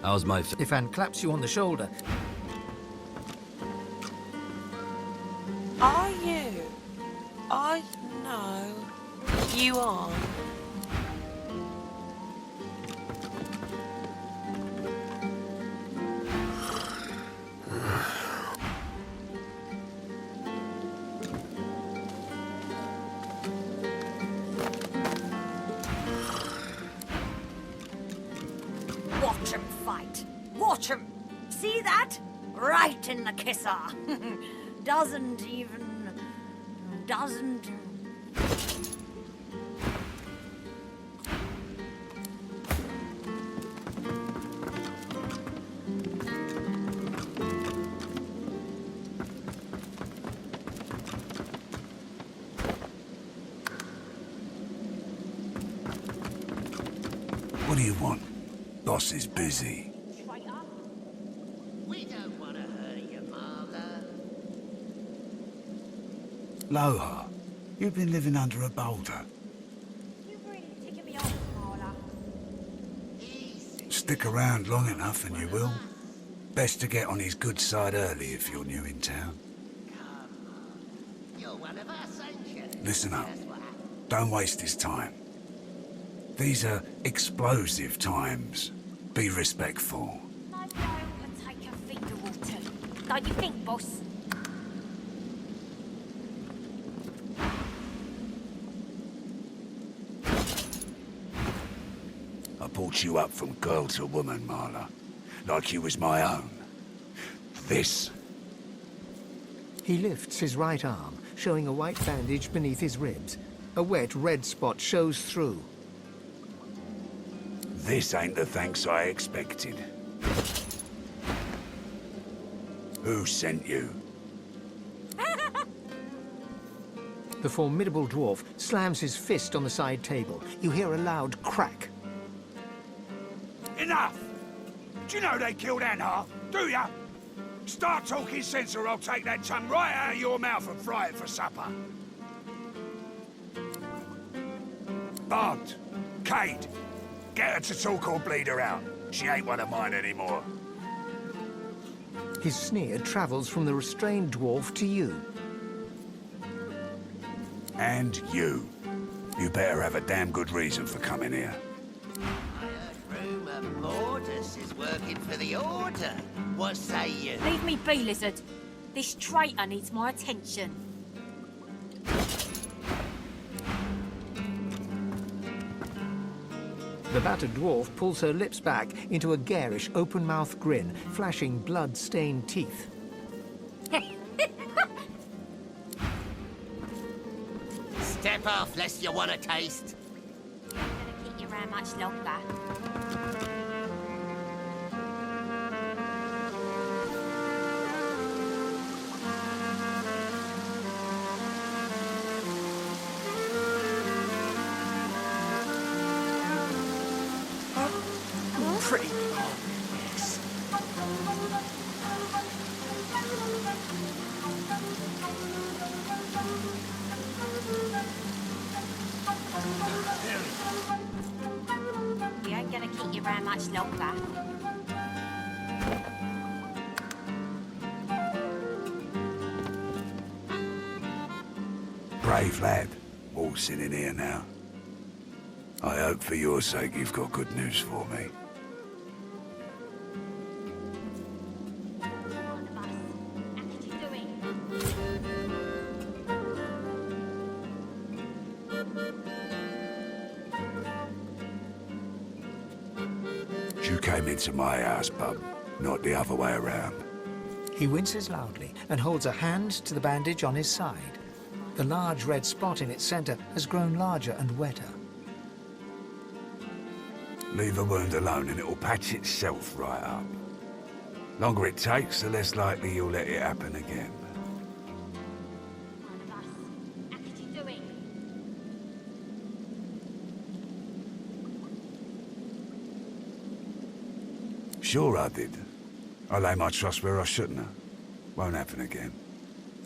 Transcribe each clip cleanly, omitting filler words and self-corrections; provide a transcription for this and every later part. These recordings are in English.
How's my... Ifan claps you on the shoulder. Are you? I know you are. Watch him fight. Watch him. See that? Right in the kisser. Doesn't. What do you want? Boss is busy. We don't want to hurt your mother. Loha, you've been living under a boulder. You've really taken me off, Marla. Stick around long enough and you will. Best to get on his good side early if you're new in town. You're one of us, ain't you? Listen up. Don't waste his time. These are explosive times. Be respectful. My girl can take her finger water. Don't you think, boss? I brought you up from girl to woman, Marla. Like you was my own. This. He lifts his right arm, showing a white bandage beneath his ribs. A wet red spot shows through. This ain't the thanks I expected. Who sent you? The formidable dwarf slams his fist on the side table. You hear a loud crack. Enough! Do you know they killed Anhar? Do ya? Start talking sense or I'll take that tongue right out of your mouth and fry it for supper. Bart, Cade, get her to talk or bleed her out. She ain't one of mine anymore. His sneer travels from the restrained dwarf to you. And you. You better have a damn good reason for coming here. I heard rumour Mortis is working for the Order. What say you? Leave me be, lizard. This traitor needs my attention. The battered dwarf pulls her lips back into a garish, open-mouthed grin, flashing blood-stained teeth. Step off, lest you want a taste. I'm gonna keep you around much longer. Pretty obvious. We ain't gonna keep you around much longer. Brave lad, waltzing in here now. I hope for your sake you've got good news for me. You came into my house, bub, not the other way around. He winces loudly and holds a hand to the bandage on his side. The large red spot in its center has grown larger and wetter. Leave a wound alone and it'll patch itself right up. Longer it takes, the less likely you'll let it happen again. How could you doing? Sure I did. I lay my trust where I shouldn't have. Won't happen again.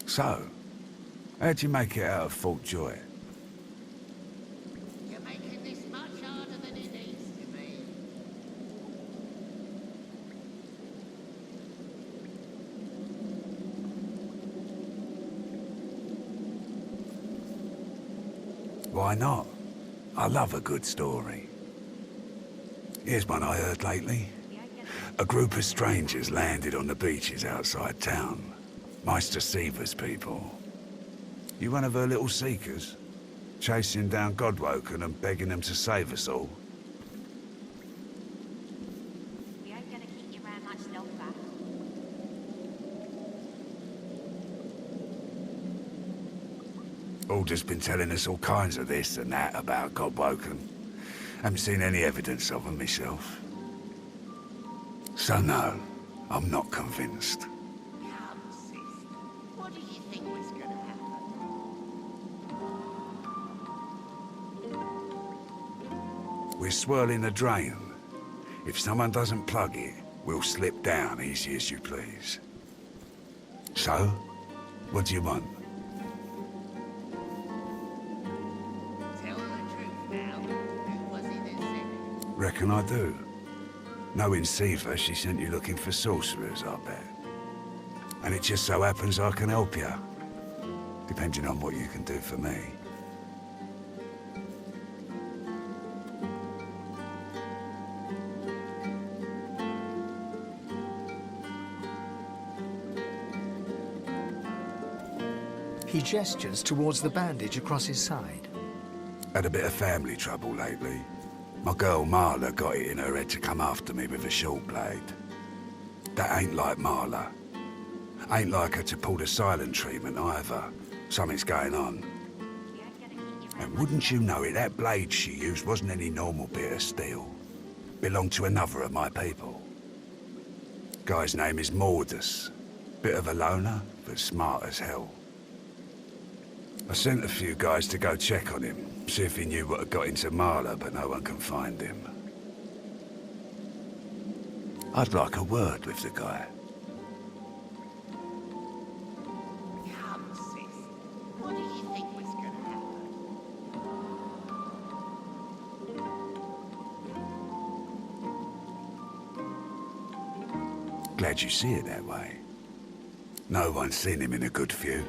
So, how'd you make it out of Fort Joy? You're making this much harder than it needs to be. Why not? I love a good story. Here's one I heard lately. A group of strangers landed on the beaches outside town. Maestro Siva's people. You one of her little seekers? Chasing down Godwoken and begging them to save us all? We ain't gonna keep you around much longer. Alder's been telling us all kinds of this and that about Godwoken. Haven't seen any evidence of them myself. So no, I'm not convinced. Come, sister. What do you think was gonna happen? We're swirling a drain. If someone doesn't plug it, we'll slip down easy as you please. So, what do you want? Tell the truth now. Who was it that said it? Reckon I do. Knowing Siva, she sent you looking for sorcerers, I bet. And it just so happens I can help you. Depending on what you can do for me. He gestures towards the bandage across his side. Had a bit of family trouble lately. My girl Marla got it in her head to come after me with a short blade. That ain't like Marla. Ain't like her to pull the silent treatment either. Something's going on. And wouldn't you know it, that blade she used wasn't any normal bit of steel. Belonged to another of my people. Guy's name is Mordus. Bit of a loner, but smart as hell. I sent a few guys to go check on him, see if he knew what had got into Marla, but no one can find him. I'd like a word with the guy. Come, sister. What do you think was gonna happen? Glad you see it that way. No one's seen him in a good few.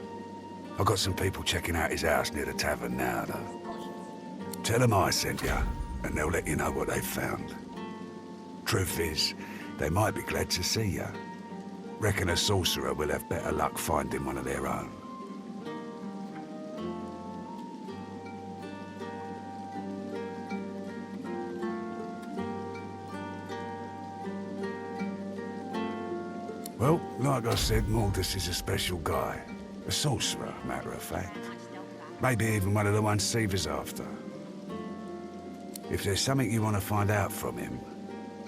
I've got some people checking out his house near the tavern now, though. Tell them I sent you, and they'll let you know what they've found. Truth is, they might be glad to see you. Reckon a sorcerer will have better luck finding one of their own. Well, like I said, Mordus is a special guy. A sorcerer, matter of fact. Maybe even one of the ones Siva's after. If there's something you want to find out from him,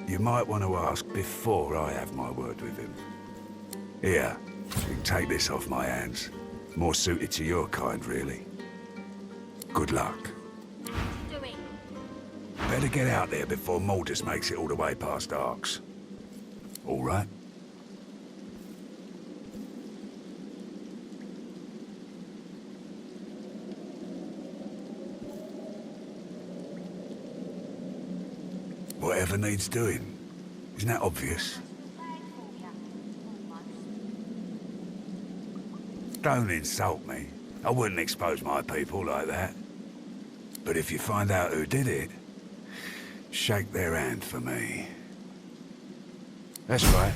you might want to ask before I have my word with him. Here, you can take this off my hands. More suited to your kind, really. Good luck. Doing. Better get out there before Mordus makes it all the way past Arcs. All right? Whatever needs doing. Isn't that obvious? Don't insult me. I wouldn't expose my people like that. But if you find out who did it, shake their hand for me. That's right.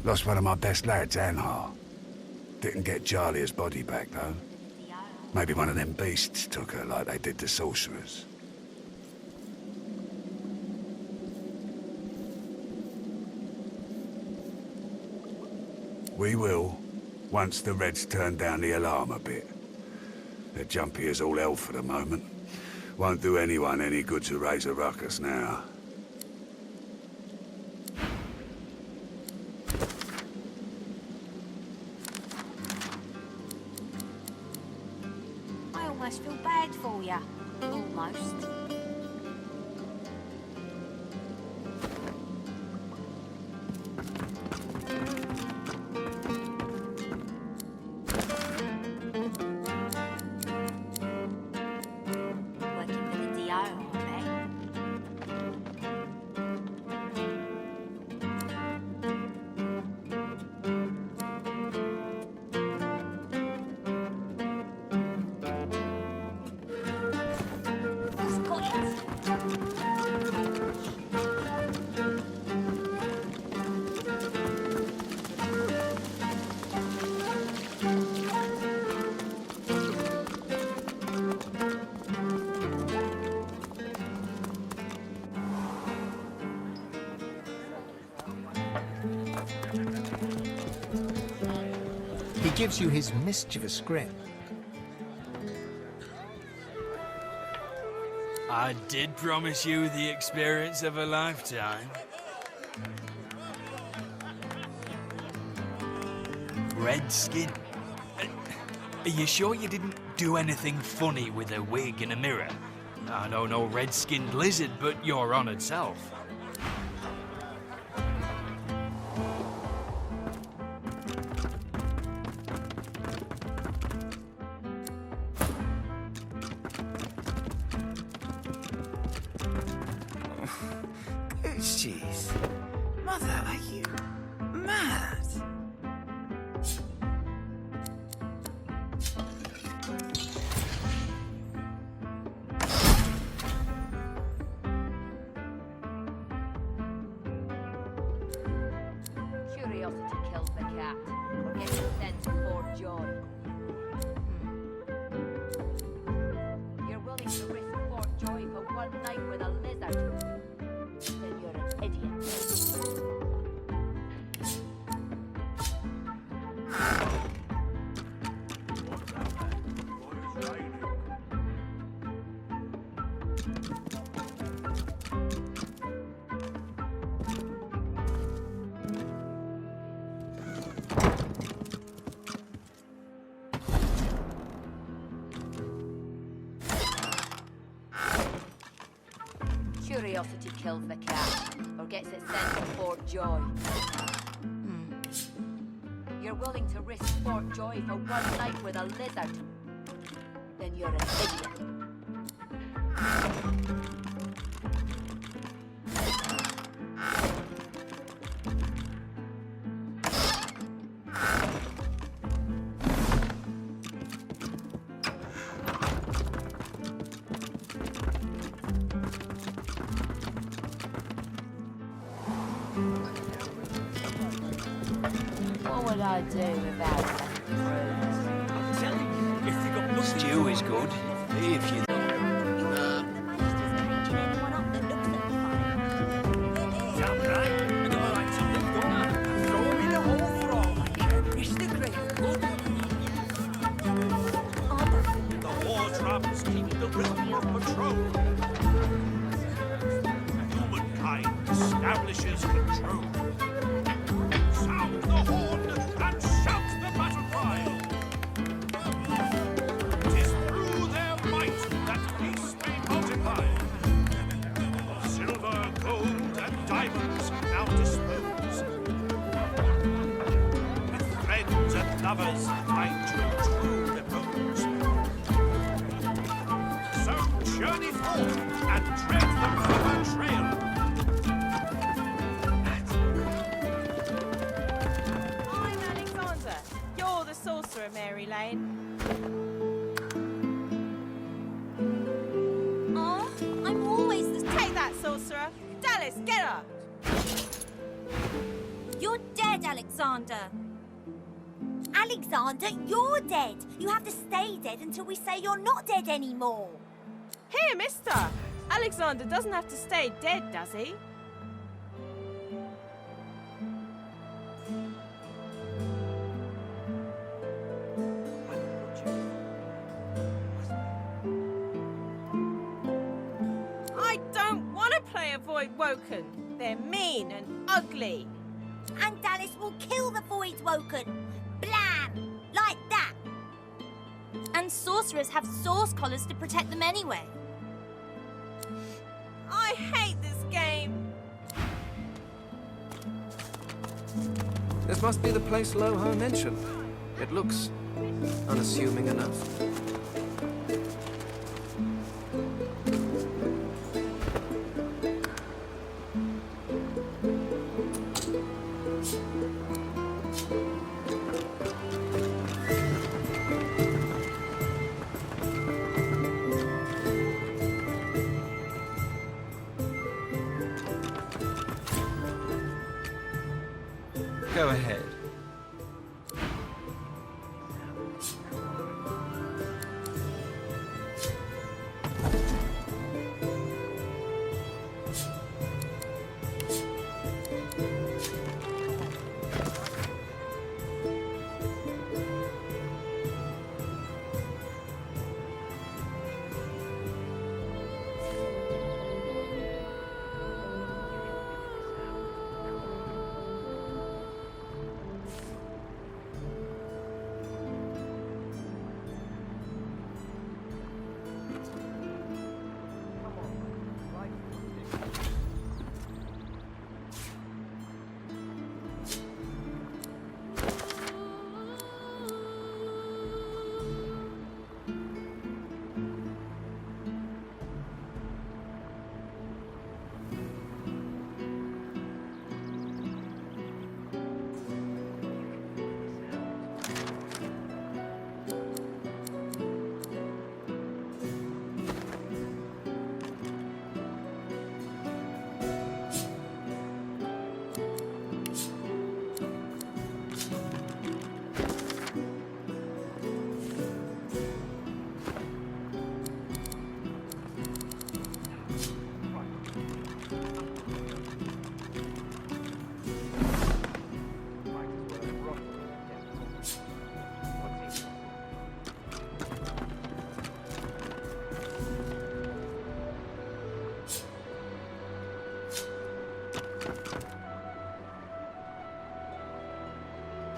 Lost one of my best lads, Anhar. Didn't get Jalia's body back, though. Maybe one of them beasts took her like they did the sorcerers. We will, once the Reds turn down the alarm a bit. They're jumpy as all hell for the moment. Won't do anyone any good to raise a ruckus now. I almost feel bad for you. Almost. Working with the DO, I bet. gives you his mischievous grin. I did promise you the experience of a lifetime. Red skin. Are you sure you didn't do anything funny with a wig and a mirror? I know no red-skinned lizard, but your honoured self. Jeez. Mother, are you mad? Curiosity kills the cat, or gets it sent for joy. You're willing to risk Fort Joy for one night with a lizard? Then you're an idiot. Curiosity kills the cat, or gets it sent to Fort Joy. You're willing to risk Fort Joy for one night with a lizard? Then you're an idiot. What would I do without fruit? Stew is good, if you... The war drums keep the rhythm of patrol. Humankind establishes control. Sound the horn and shout the battle cry. 'Tis through their might that peace may multiply. Silver, gold, and diamonds now dispose. With friends and lovers find your true repose. So journey forth and tread the river trail. I'm Alexander. You're the sorcerer, Mary Lane. Oh, I'm always the... Take that, sorcerer. Dallas, get her. You're dead, Alexander. Alexander, you're dead. You have to stay dead until we say you're not dead anymore. Here, mister. Alexander doesn't have to stay dead, does he? I don't want to play Avoid Woken. They're mean and ugly. And Dallas will kill the Void Woken. Blam! Like that. And sorcerers have source collars to protect them anyway. I hate this game. This must be the place Loha mentioned. It looks unassuming enough. Go ahead.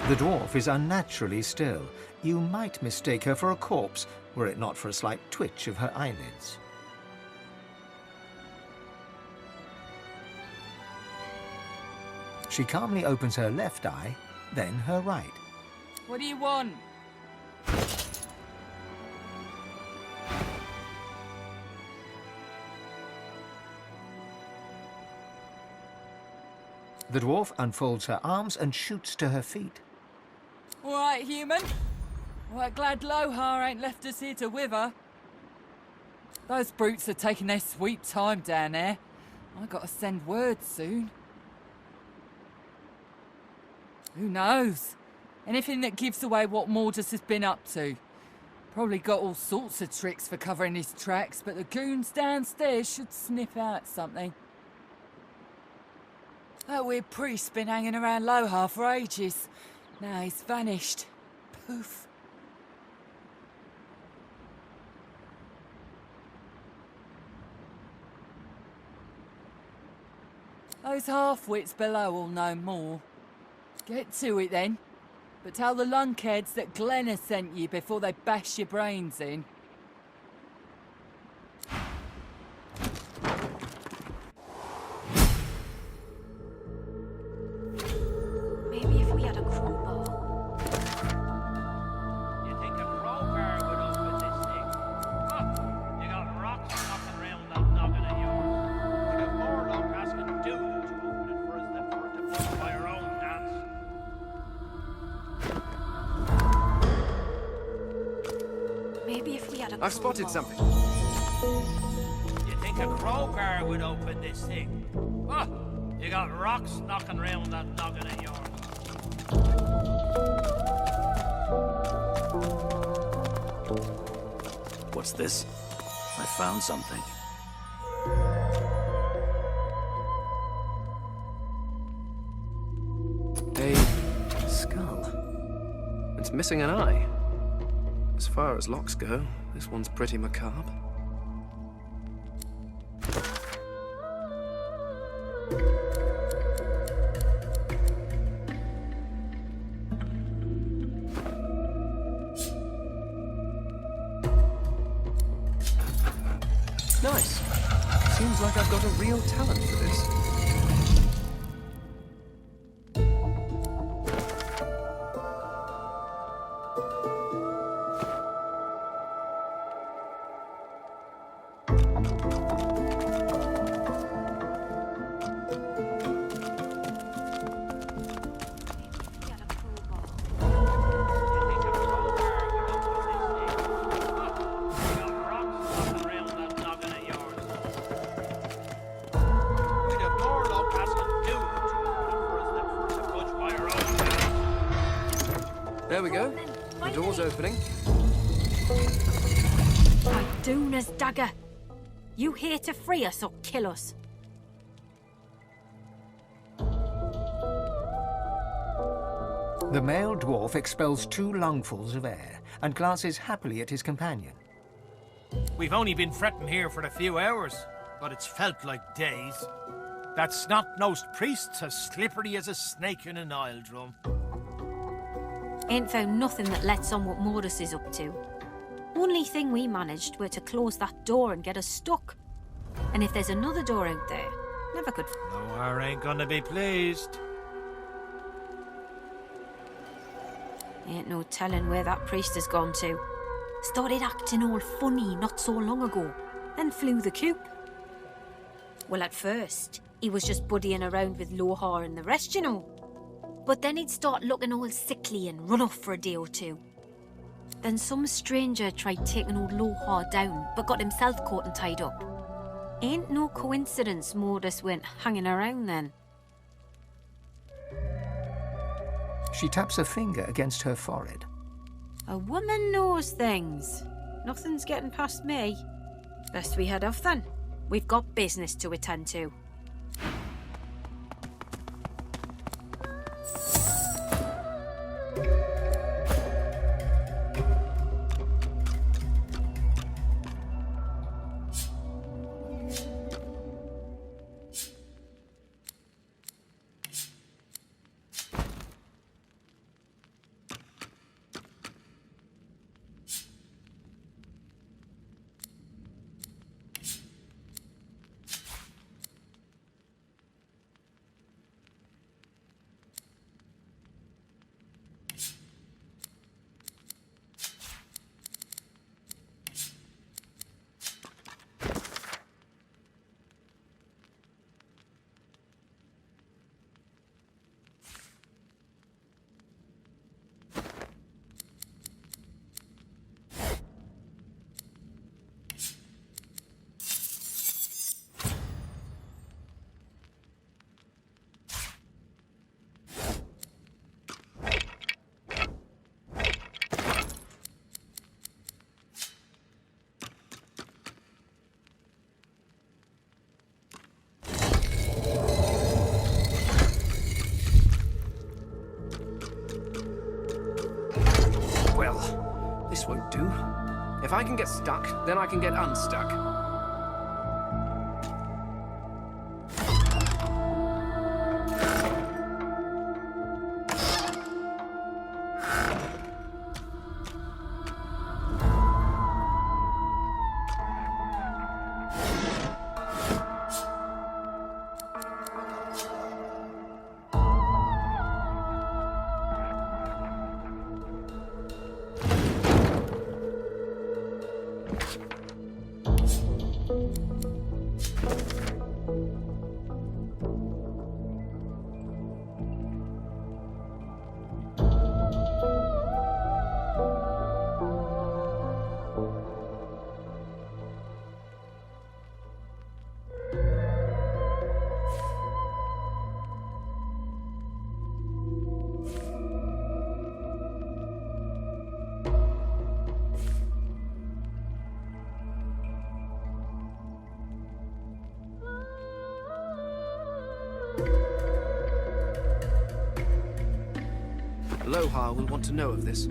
The dwarf is unnaturally still. You might mistake her for a corpse, were it not for a slight twitch of her eyelids. She calmly opens her left eye, then her right. What do you want? The dwarf unfolds her arms and shoots to her feet. All right, human. Well, glad Lohar ain't left us here to wither. Those brutes are taking their sweet time down there. I gotta send word soon. Who knows? Anything that gives away what Mordus has been up to. Probably got all sorts of tricks for covering his tracks, but the goons downstairs should sniff out something. That weird priest's been hanging around Lohar for ages. Now he's vanished. Poof. Those half-wits below will know more. Get to it then. But tell the lunkheads that Glenn has sent you before they bash your brains in. Maybe if we had a crowbar. You think a crowbar would open this thing? Huh? You got rocks knocking around that noggin of yours. You got more luck asking dudes to open it for us than for it to push by your own dance. Maybe if we had a I've spotted crowbar. something. You think a crowbar would open this thing? Huh? You got rocks knocking around that noggin of yours. What's this? I found something. A skull. It's missing an eye. As far as locks go, this one's pretty macabre. Nice. Seems like I've got a real talent for this. There we go. The door's opening. By Duna's dagger. You here to free us or kill us? The male dwarf expels 2 lungfuls of air and glances happily at his companion. We've only been fretting here for a few hours, but it's felt like days. That snot-nosed priest's as slippery as a snake in an oil drum. Ain't found nothing that lets on what Mordus is up to. Only thing we managed were to close that door and get us stuck. And if there's another door out there, never could. Lohar ain't gonna be pleased. Ain't no telling where that priest has gone to. Started acting all funny not so long ago, then flew the coop. Well, at first, he was just buddying around with Lohar and the rest, you know. But then he'd start looking all sickly and run off for a day or two. Then some stranger tried taking old Lohar down, but got himself caught and tied up. Ain't no coincidence Mordus went hanging around then. She taps a finger against her forehead. A woman knows things. Nothing's getting past me. Best we head off then. We've got business to attend to. This won't do. If I can get stuck, then I can get unstuck. Aloha will want to know of this.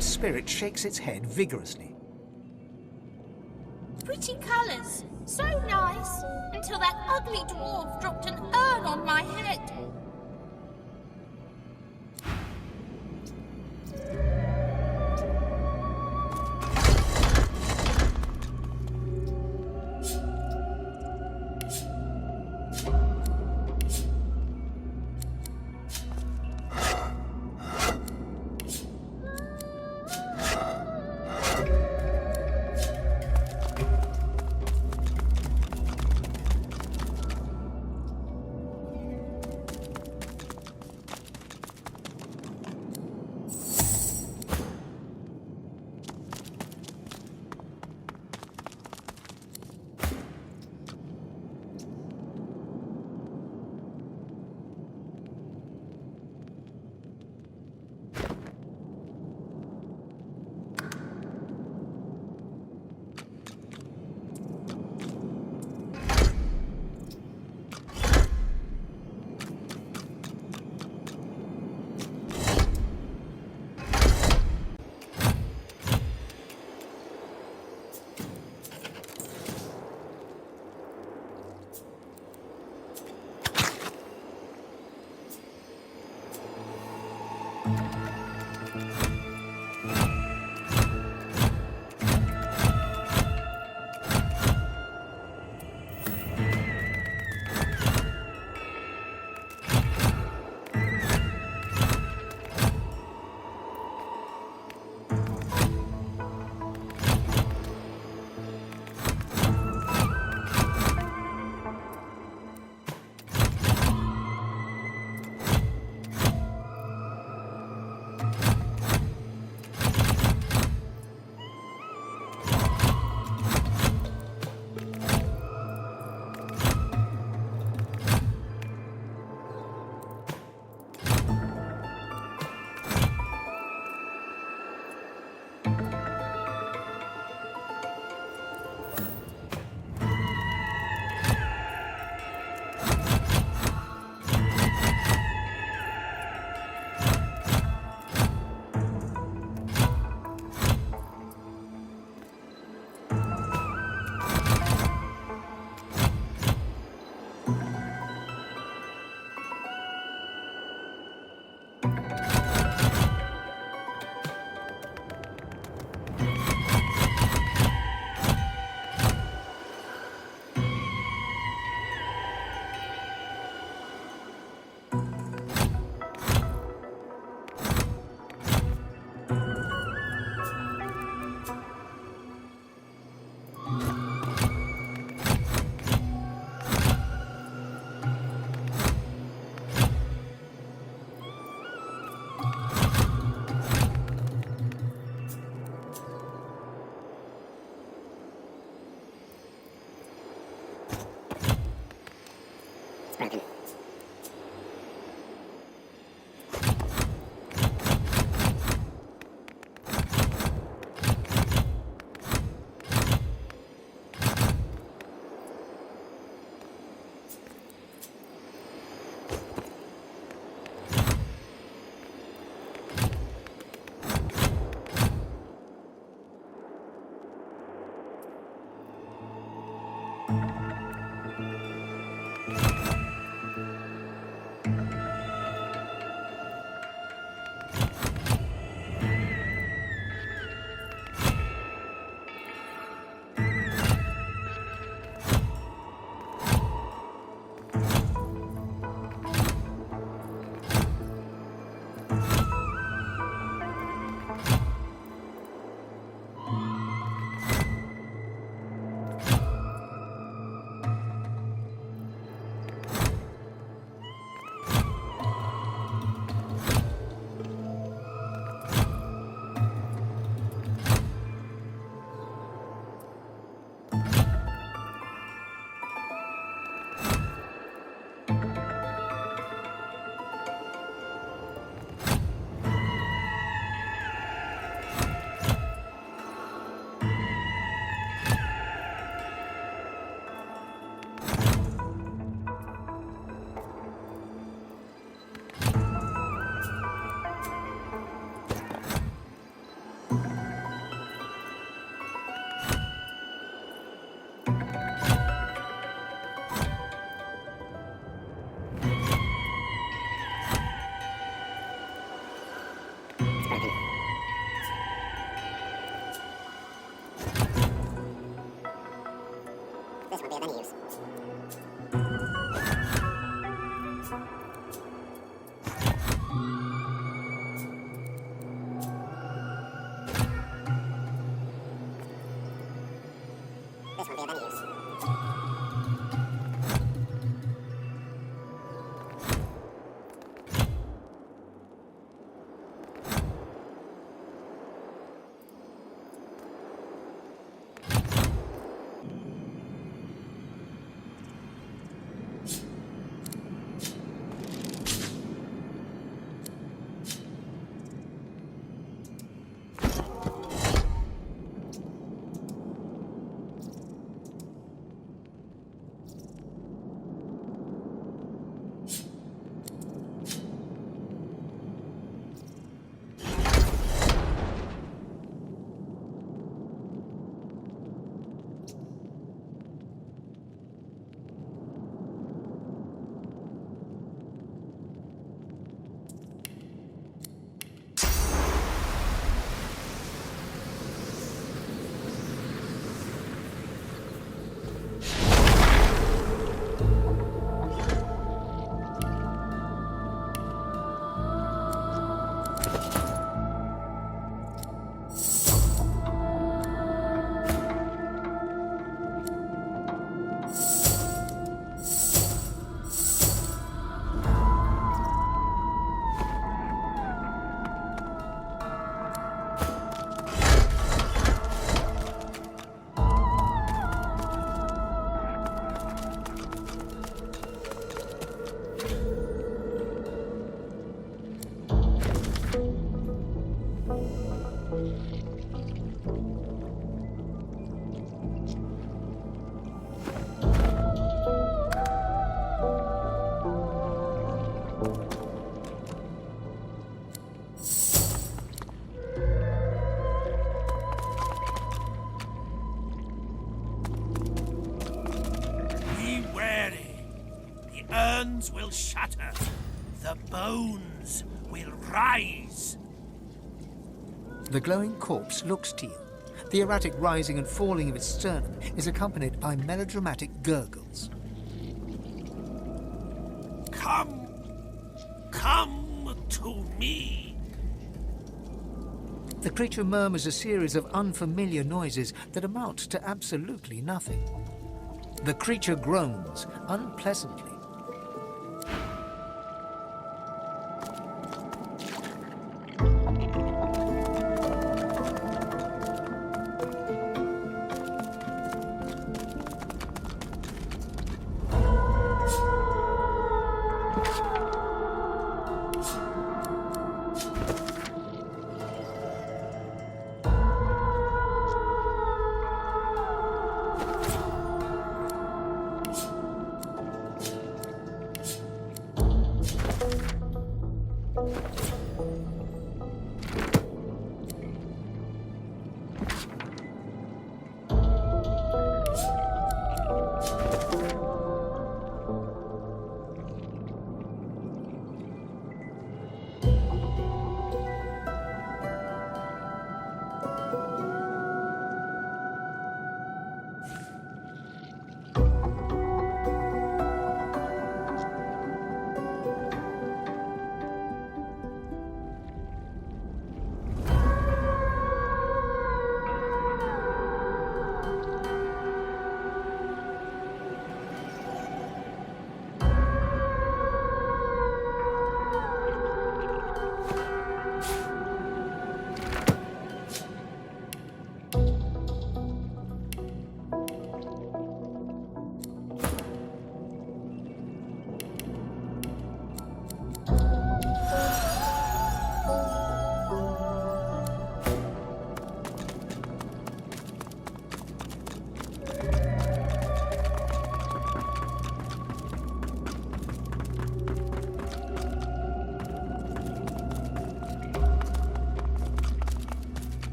Spirit shakes its head vigorously. Pretty colours. So nice. Until that ugly dwarf dropped an urn on my head. bones will shatter. The bones will rise. The glowing corpse looks to you. The erratic rising and falling of its sternum is accompanied by melodramatic gurgles. Come to me. The creature murmurs a series of unfamiliar noises that amount to absolutely nothing. The creature groans unpleasantly.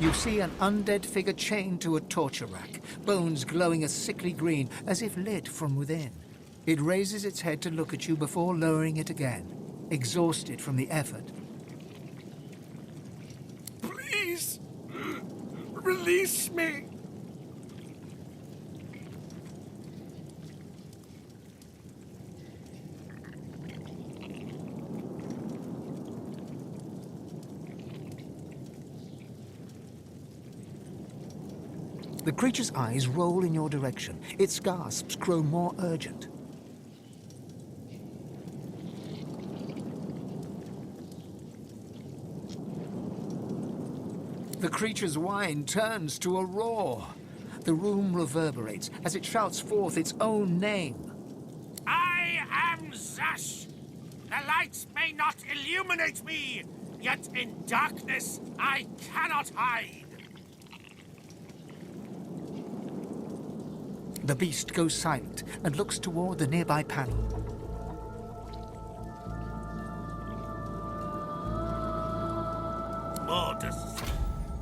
You see an undead figure chained to a torture rack, bones glowing a sickly green, as if lit from within. It raises its head to look at you before lowering it again, exhausted from the effort. Please, release me. The creature's eyes roll in your direction. Its gasps grow more urgent. The creature's whine turns to a roar. The room reverberates as it shouts forth its own name. I am Zash. The lights may not illuminate me, yet in darkness I cannot hide. The beast goes silent and looks toward the nearby panel. Mordus,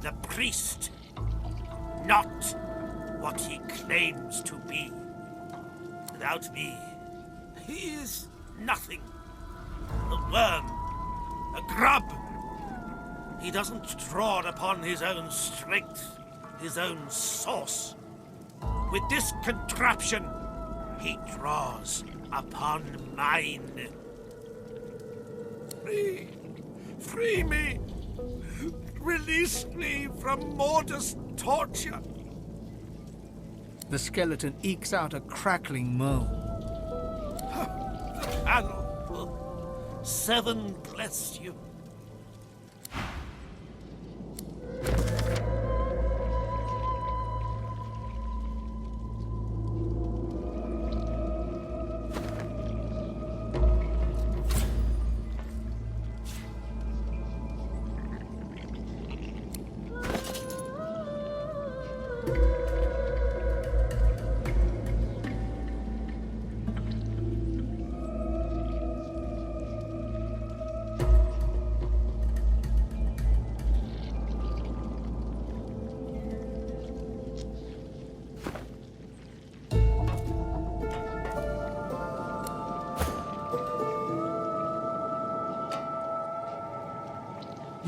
the priest, not what he claims to be. Without me, he is nothing. A worm, a grub. He doesn't draw upon his own strength, his own source. With this contraption, he draws upon mine. Free me! Release me from Mordus' torture! The skeleton ekes out a crackling moan. The panel. 7 bless you.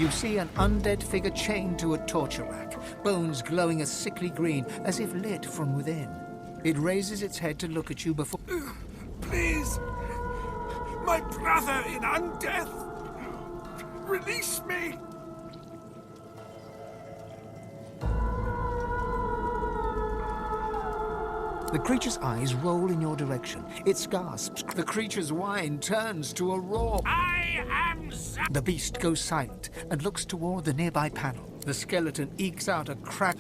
You see an undead figure chained to a torture rack, bones glowing a sickly green, as if lit from within. It raises its head to look at you before... Please, my brother in undeath, release me. The creature's eyes roll in your direction. It gasps. The creature's whine turns to a roar. I am The beast goes silent and looks toward the nearby panel. The skeleton ekes out a crack.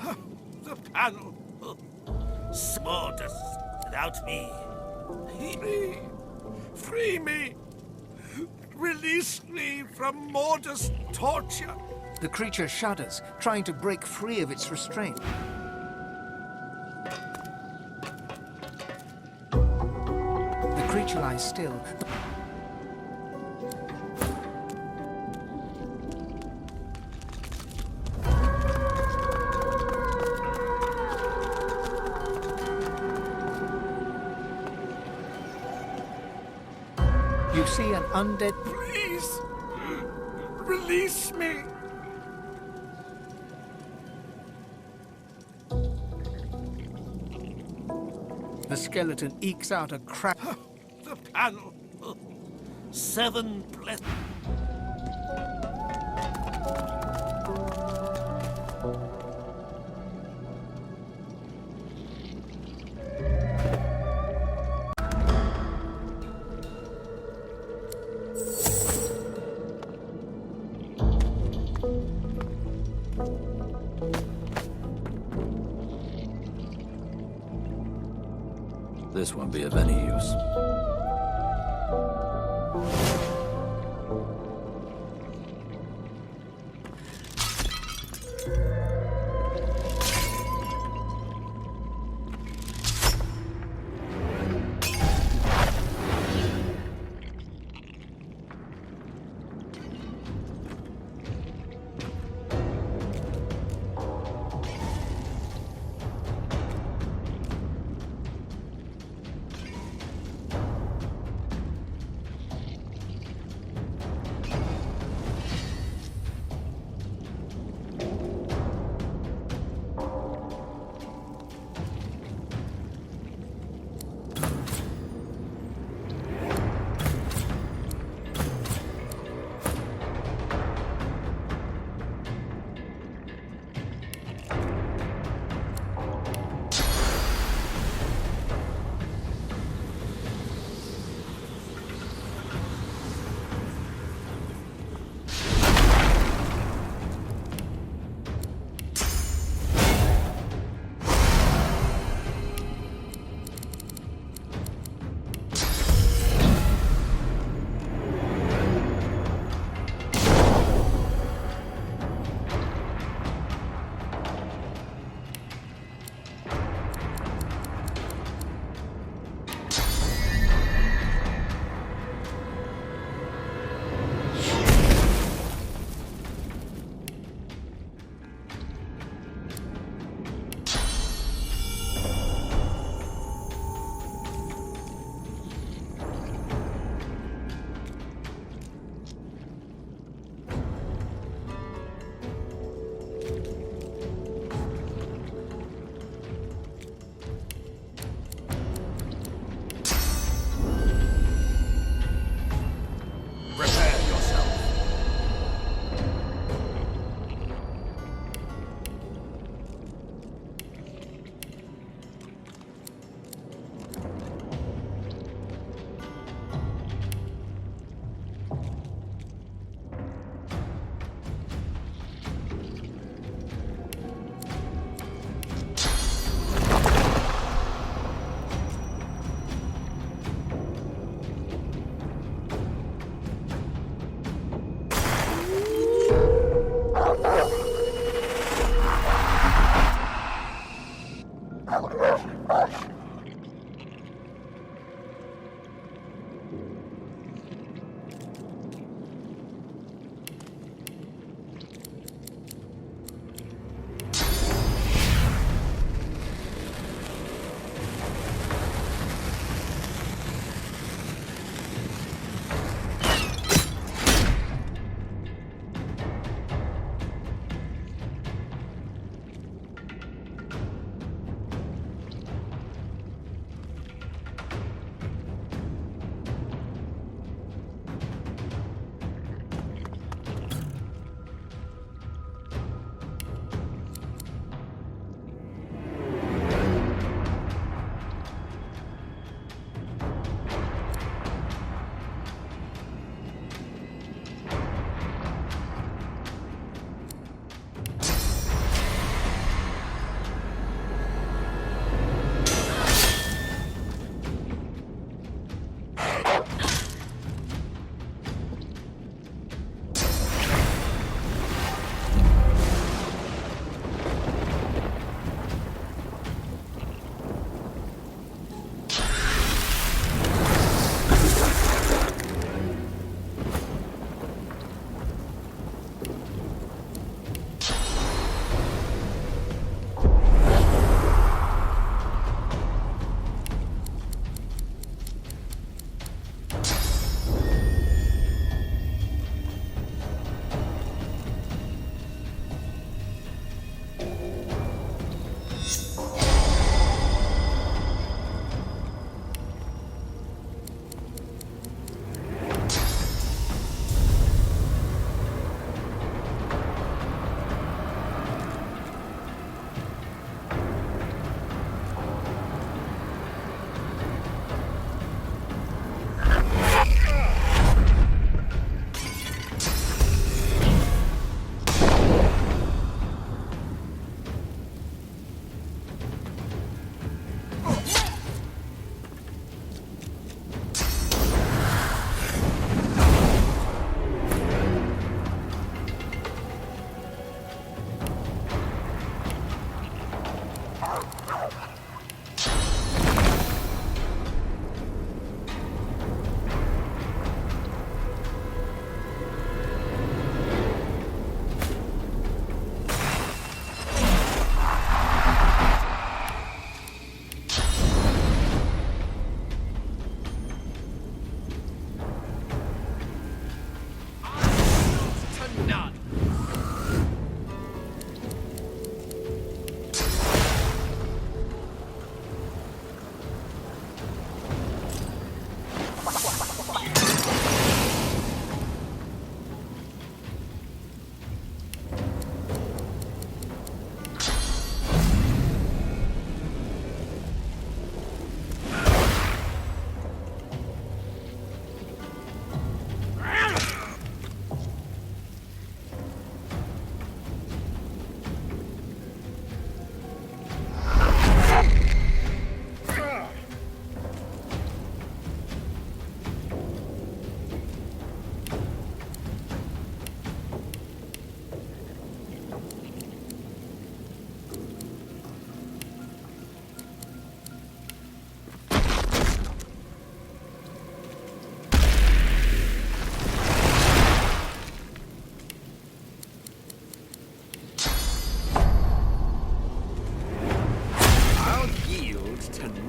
The panel. Small dust without me. Free me. Release me from Morda's torture. The creature shudders, trying to break free of its restraint. The creature lies still. You see an undead... Please, release me. The skeleton ekes out a crack. The panel. 7 blessed. This won't be of any use.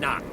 None.